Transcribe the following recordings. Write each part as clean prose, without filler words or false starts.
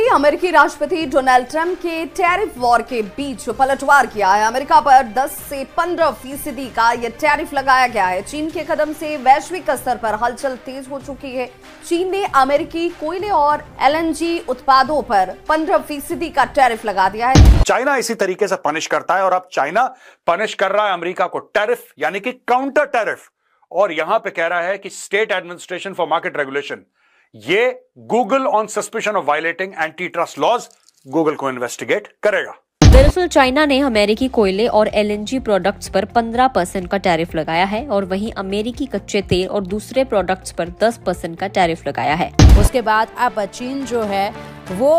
अमेरिकी राष्ट्रपति Donald Trump के टैरिफ वॉर के बीच पलटवार किया है। अमेरिका पर 10 से 15% का यह टैरिफ लगाया गया है। चीन के कदम से वैश्विक स्तर पर हलचल तेज हो चुकी है। चीन ने अमेरिकी कोयले और एलएनजी उत्पादों पर 15% का टैरिफ लगा दिया है। चाइना इसी तरीके से पनिश करता है और अब चाइना पनिश कर रहा है अमेरिका को टैरिफ यानी कि काउंटर टैरिफ, और यहां पे कह रहा है कि state administration for market regulation ये Google on suspicion of violating anti trust laws Google को इन्वेस्टिगेट करेगा। दरअसल चाइना ने अमेरिकी कोयले और एलएनजी प्रोडक्ट्स पर 15% का टैरिफ लगाया है और वहीं अमेरिकी कच्चे तेल और दूसरे प्रोडक्ट्स पर 10% का टैरिफ लगाया है। उसके बाद अब चीन जो है वो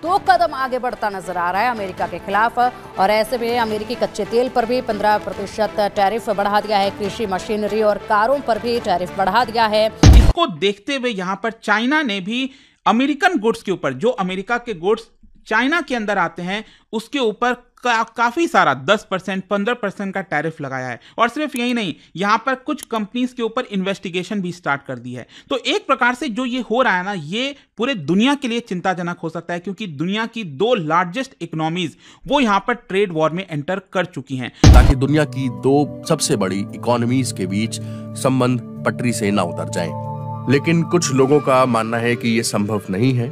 2 कदम आगे बढ़ता नजर आ रहा है अमेरिका के खिलाफ, और ऐसे में अमेरिकी कच्चे तेल पर भी 15% टैरिफ बढ़ा दिया है। कृषि मशीनरी और कारों पर भी टैरिफ बढ़ा दिया है। इसको देखते हुए यहाँ पर चाइना ने भी अमेरिकन गुड्स के ऊपर, जो अमेरिका के गुड्स चाइना के अंदर आते हैं उसके ऊपर काफी सारा 10%, 15% का टैरिफ लगाया है। और सिर्फ यही नहीं, यहां पर कुछ कंपनीज के ऊपर इन्वेस्टिगेशन भी स्टार्ट कर दी है। तो एक प्रकार से जो ये हो रहा है ना, ये पूरे दुनिया के लिए चिंताजनक हो सकता है, क्योंकि दुनिया की 2 लार्जेस्ट इकोनॉमीज वो यहां पर ट्रेड वॉर में एंटर कर चुकी हैं, ताकि दुनिया की 2 सबसे बड़ी इकोनॉमीज के बीच संबंध पटरी से ना उतर जाएं। लेकिन कुछ लोगों का मानना है कि यह संभव नहीं है,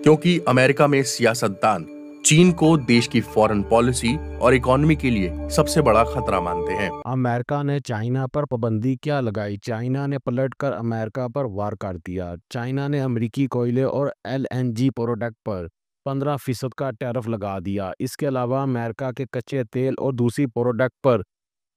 क्योंकि अमेरिका में सियासतदान चीन को देश की फॉरेन पॉलिसी और इकोनॉमी के लिए सबसे बड़ा खतरा मानते हैं। अमेरिका ने चाइना पर पाबंदी क्या लगाई? चाइना ने पलटकर अमेरिका पर वार कर दिया। चाइना ने अमेरिकी कोयले और एलएनजी प्रोडक्ट पर 15% का टैरिफ लगा दिया। इसके अलावा अमेरिका के कच्चे तेल और दूसरी प्रोडक्ट पर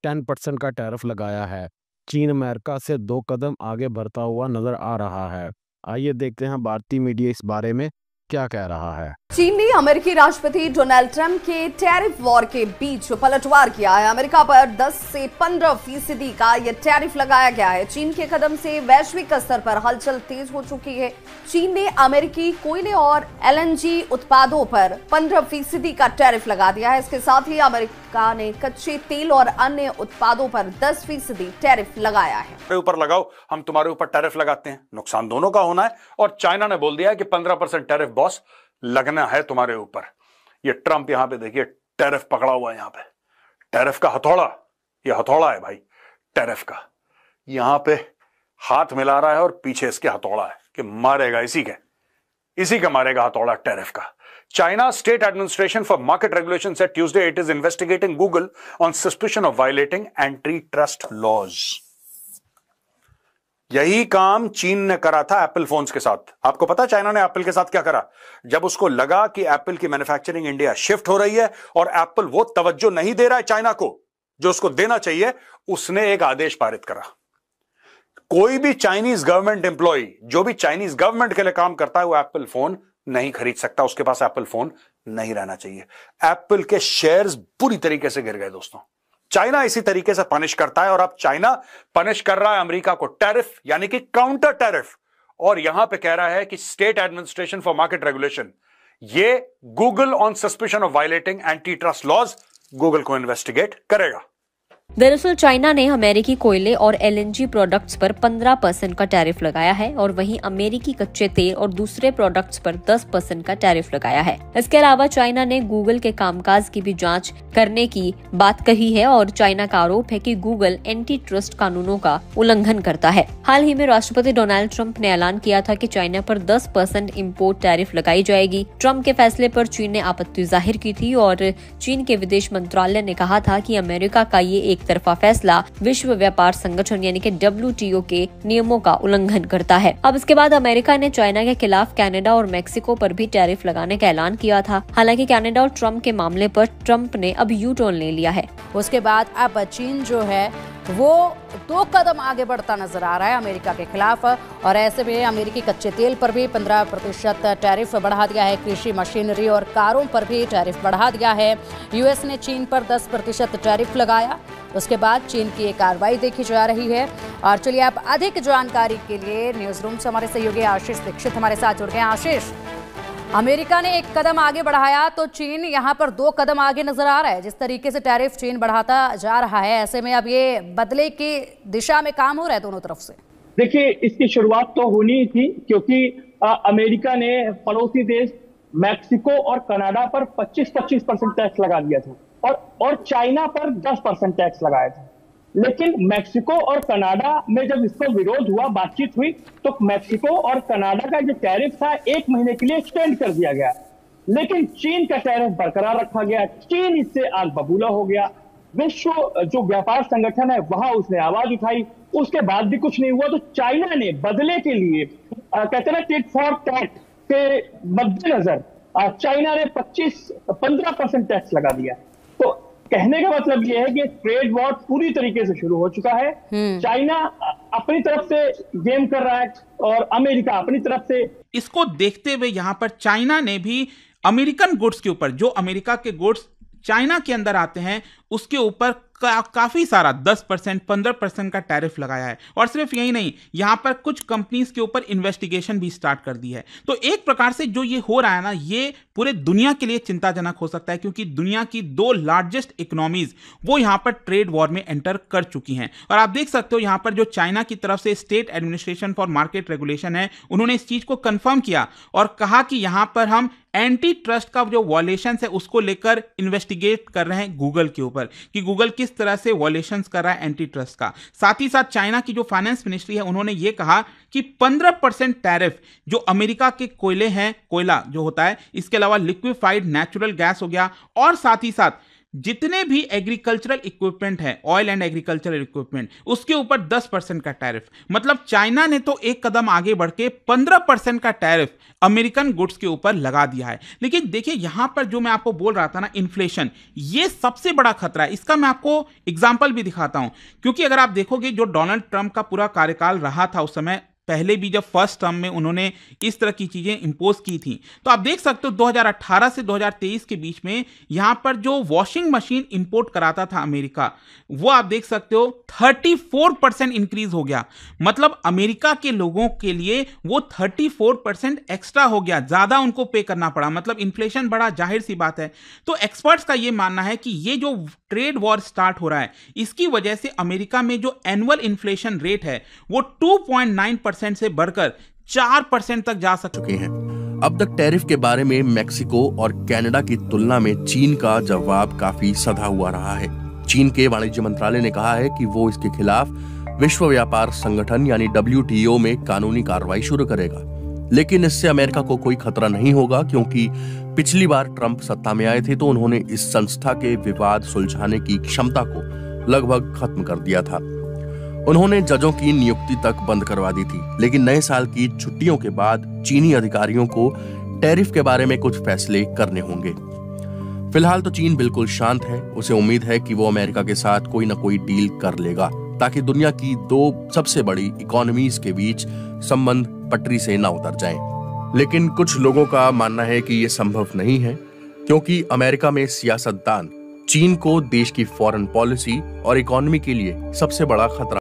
10% का टैरिफ लगाया है। चीन अमेरिका से 2 कदम आगे बढ़ता हुआ नजर आ रहा है। आइए देखते हैं भारतीय मीडिया इस बारे में क्या कह रहा है। चीन ने अमेरिकी राष्ट्रपति डोनाल्ड ट्रंप के टैरिफ वॉर के बीच पलटवार किया है। अमेरिका पर 10 से 15% का यह टैरिफ लगाया गया है। चीन के कदम से वैश्विक स्तर पर हलचल तेज हो चुकी है। चीन ने अमेरिकी कोयले और एलएनजी उत्पादों पर 15% का टैरिफ लगा दिया है। इसके साथ ही अमेरिका ने कच्चे तेल और अन्य उत्पादों पर 10% टैरिफ लगाया है। ऊपर लगाओ, हम तुम्हारे ऊपर टैरिफ लगाते हैं, नुकसान दोनों का होना है। और चाइना ने बोल दिया है कि 15% टैरिफ बॉस लगना है तुम्हारे ऊपर। ये ट्रंप यहां पे देखिए टैरिफ पकड़ा हुआ है, यहां पे टैरिफ का हथौड़ा, ये हथौड़ा है भाई टैरिफ का, यहां पे हाथ मिला रहा है और पीछे इसके हथौड़ा है कि मारेगा इसी का मारेगा हथौड़ा टैरिफ का। China State Administration for Market Regulation said Tuesday it is investigating Google on suspicion of violating antitrust laws. यही काम चीन ने करा था एप्पल फोन्स के साथ। आपको पता है चाइना ने एप्पल के साथ क्या करा? जब उसको लगा कि एप्पल की मैन्युफैक्चरिंग इंडिया शिफ्ट हो रही है और एप्पल वो तवज्जो नहीं दे रहा है चाइना को जो उसको देना चाहिए, उसने एक आदेश पारित करा। कोई भी चाइनीज गवर्नमेंट एम्प्लॉय जो भी चाइनीज गवर्नमेंट के लिए काम करता है वो एप्पल फोन नहीं खरीद सकता, उसके पास एप्पल फोन नहीं रहना चाहिए। एप्पल के शेयर्स बुरी तरीके से गिर गए दोस्तों। चाइना इसी तरीके से पनिश करता है और अब चाइना पनिश कर रहा है अमेरिका को टैरिफ यानी कि काउंटर टैरिफ, और यहां पे कह रहा है कि state administration for market regulation ये Google on suspicion of violating anti trust laws Google को इन्वेस्टिगेट करेगा। दरअसल चाइना ने अमेरिकी कोयले और एलएनजी प्रोडक्ट्स पर 15% का टैरिफ लगाया है और वहीं अमेरिकी कच्चे तेल और दूसरे प्रोडक्ट्स पर 10% का टैरिफ लगाया है। इसके अलावा चाइना ने गूगल के कामकाज की भी जांच करने की बात कही है और चाइना का आरोप है कि गूगल एंटी ट्रस्ट कानूनों का उल्लंघन करता है। हाल ही में राष्ट्रपति डोनाल्ड ट्रंप ने ऐलान किया था कि चाइना पर 10% इम्पोर्ट टैरिफ लगाई जाएगी। ट्रंप के फैसले पर चीन ने आपत्ति जाहिर की थी और चीन के विदेश मंत्रालय ने कहा था कि अमेरिका का ये एक तरफा फैसला विश्व व्यापार संगठन यानी कि WTO के नियमों का उल्लंघन करता है। अब इसके बाद अमेरिका ने चाइना के खिलाफ कनाडा और मेक्सिको पर भी टैरिफ लगाने का ऐलान किया था। हालांकि कनाडा और ट्रंप के मामले पर ट्रंप ने अब यू टर्न ले लिया है। उसके बाद अब चीन जो है वो 2 कदम आगे बढ़ता नजर आ रहा है अमेरिका के खिलाफ, और ऐसे में अमेरिकी कच्चे तेल पर भी 15% टैरिफ बढ़ा दिया है। कृषि मशीनरी और कारों पर भी टैरिफ बढ़ा दिया है। यूएस ने चीन पर 10% टैरिफ लगाया। उसके बाद चीन की एक कार्रवाई देखी जा रही है। और चलिए आप अधिक जानकारी के लिए न्यूज रूम से हमारे सहयोगी आशीष दीक्षित हमारे साथ जुड़ गए। आशीष, अमेरिका ने 1 कदम आगे बढ़ाया तो चीन यहां पर 2 कदम आगे नजर आ रहा है। जिस तरीके से टैरिफ चीन बढ़ाता जा रहा है, ऐसे में अब ये बदले की दिशा में काम हो रहा है दोनों तरफ से। देखिए, इसकी शुरुआत तो होनी ही थी, क्योंकि अमेरिका ने पड़ोसी देश मैक्सिको और कनाडा पर 25% टैक्स लगा दिया था और चाइना पर 10% टैक्स लगाया था। लेकिन मैक्सिको और कनाडा में जब इसका विरोध हुआ, बातचीत हुई, तो मैक्सिको और कनाडा का जो टैरिफ था 1 महीने के लिए एक्सटेंड कर दिया गया, लेकिन चीन का टैरिफ बरकरार रखा गया। चीन इससे आग बबूला हो गया। विश्व जो व्यापार संगठन है वहां उसने आवाज उठाई, उसके बाद भी कुछ नहीं हुआ, तो चाइना ने बदले के लिए कहते हैं टिट फॉर टैट के मद्देनजर चाइना ने 15% टैक्स लगा दिया। तो कहने का मतलब यह है कि ट्रेड वॉर पूरी तरीके से शुरू हो चुका है। चाइना अपनी तरफ से गेम कर रहा है और अमेरिका अपनी तरफ से। इसको देखते हुए यहां पर चाइना ने भी अमेरिकन गुड्स के ऊपर, जो अमेरिका के गुड्स चाइना के अंदर आते हैं, उसके ऊपर काफी सारा 10%, 15% का टैरिफ लगाया है। और सिर्फ यही नहीं, यहां पर कुछ कंपनीज के ऊपर इन्वेस्टिगेशन भी स्टार्ट कर दी है। तो एक प्रकार से जो ये हो रहा है ना, ये पूरे दुनिया के लिए चिंताजनक हो सकता है, क्योंकि दुनिया की 2 लार्जेस्ट इकोनॉमीज वो यहां पर ट्रेड वॉर में एंटर कर चुकी हैं। और आप देख सकते हो यहां पर जो चाइना की तरफ से state administration for market regulation है, उन्होंने इस चीज को कंफर्म किया और कहा कि यहां पर हम एंटी ट्रस्ट का जो वॉयलेशन है उसको लेकर इन्वेस्टिगेट कर रहे हैं गूगल के ऊपर, कि गूगल किस तरह से वॉयलेशंस कर रहा है एंटी ट्रस्ट का। साथ ही साथ चाइना की जो फाइनेंस मिनिस्ट्री है, उन्होंने ये कहा कि 15% टैरिफ जो अमेरिका के कोयले हैं, कोयला जो होता है, इसके अलावा लिक्विफाइड नेचुरल गैस हो गया, और साथ ही साथ जितने भी एग्रीकल्चरल इक्विपमेंट है, ऑयल एंड एग्रीकल्चरल इक्विपमेंट, उसके ऊपर 10% का टैरिफ। मतलब चाइना ने तो एक कदम आगे बढ़ के 15% का टैरिफ अमेरिकन गुड्स के ऊपर लगा दिया है। लेकिन देखिए यहां पर जो मैं आपको बोल रहा था ना, इन्फ्लेशन, ये सबसे बड़ा खतरा है। इसका मैं आपको एग्जांपल भी दिखाता हूं, क्योंकि अगर आप देखोगे जो डोनाल्ड ट्रंप का पूरा कार्यकाल रहा था उस समय, पहले भी जब फर्स्ट टर्म में उन्होंने इस तरह की चीजें इंपोज की थी, तो आप देख सकते हो 2018 से 2023 के बीच में यहां पर जो वॉशिंग मशीन इंपोर्ट कराता था अमेरिका, वो आप देख सकते हो 34% इंक्रीज हो गया। मतलब अमेरिका के लोगों के लिए वो 34% एक्स्ट्रा हो गया, ज्यादा उनको पे करना पड़ा। मतलब इन्फ्लेशन बढ़ा, जाहिर सी बात है। तो एक्सपर्ट्स का ये मानना है कि ये जो ट्रेड वॉर स्टार्ट हो रहा है, इसकी वजह से अमेरिका में जो एनुअल इन्फ्लेशन रेट है वो 2.9% से बढ़कर 4% तक जा चुके हैं। अब तक टैरिफ के बारे में मैक्सिको और कनाडा की तुलना में चीन का जवाब काफी सधा हुआ रहा है। चीन के वाणिज्य मंत्रालय ने कहा है कि वो इसके खिलाफ विश्व व्यापार संगठन यानी WTO में कानूनी कार्रवाई शुरू करेगा। लेकिन इससे अमेरिका को कोई खतरा नहीं होगा, क्योंकि पिछली बार ट्रंप सत्ता में आए थे तो उन्होंने इस संस्था के विवाद सुलझाने की क्षमता को लगभग खत्म कर दिया था। उन्होंने जजों की नियुक्ति तक बंद करवा दी थी। लेकिन नए साल की छुट्टियों के बाद चीनी अधिकारियों को टैरिफ के बारे में कुछ फैसले करने होंगे। फिलहाल तो चीन बिल्कुल शांत है। उसे उम्मीद है कि वो अमेरिका के साथ कोई ना कोई डील कर लेगा, ताकि दुनिया की 2 सबसे बड़ी इकोनॉमीज के बीच संबंध पटरी से ना उतर जाएं। लेकिन कुछ लोगों का मानना है कि ये संभव नहीं है, क्योंकि अमेरिका में सियासतदान चीन को देश की फॉरेन पॉलिसी और इकोनॉमी के लिए सबसे बड़ा खतरा